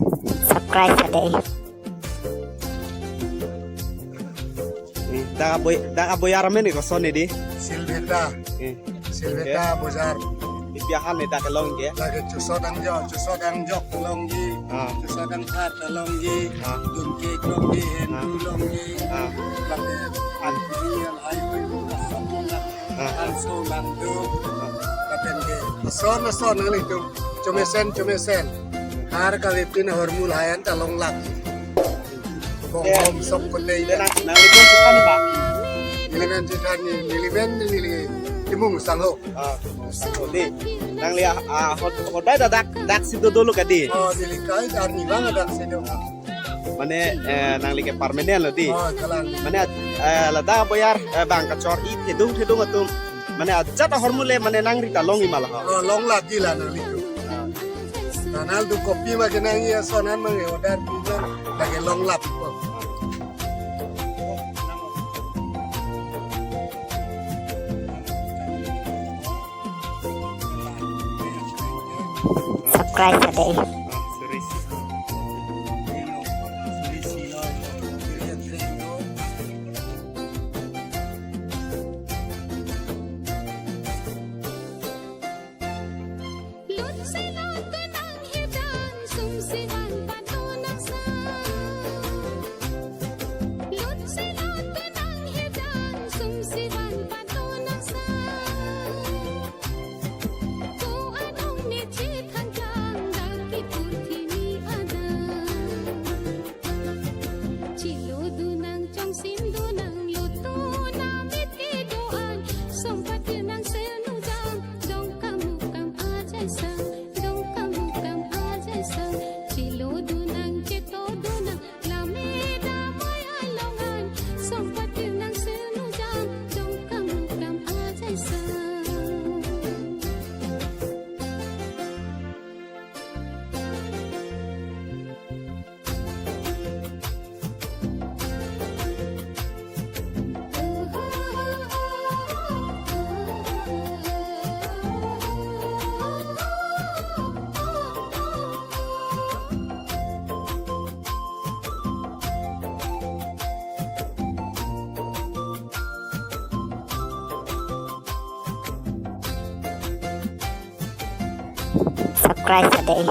Subscribe today. Dah boyar men ko son di. Silveta Bozar. Ipiahan ni dah kelong ke. Lagi cusodang jok longgi, cusodang kat longgi, dunki longgi, hendu longgi, lagi antial highway pasamulah, anso landu, katenge. Son ngali tu, cumesen. Har kali tin hormul hayan talong lak. Bom sok kulai. Nang itu kan ba. Nilimen jitani, nili timung sangho. Di. Nang lihat hodai dak situ dulu kadi. Oh, dilikai darni bang ada sido. Mane nang lihat permenen lo di. Oh, kalang. Mane lada boyar bang kacor it hidung atum. Mane jata hormule mane nang rita longi malah. Oh, long lagi lah nang itu. Nanal du kopi mah kenang ya sonan mang odar bilang lagi long lap. Subscribe today. Subscribe today.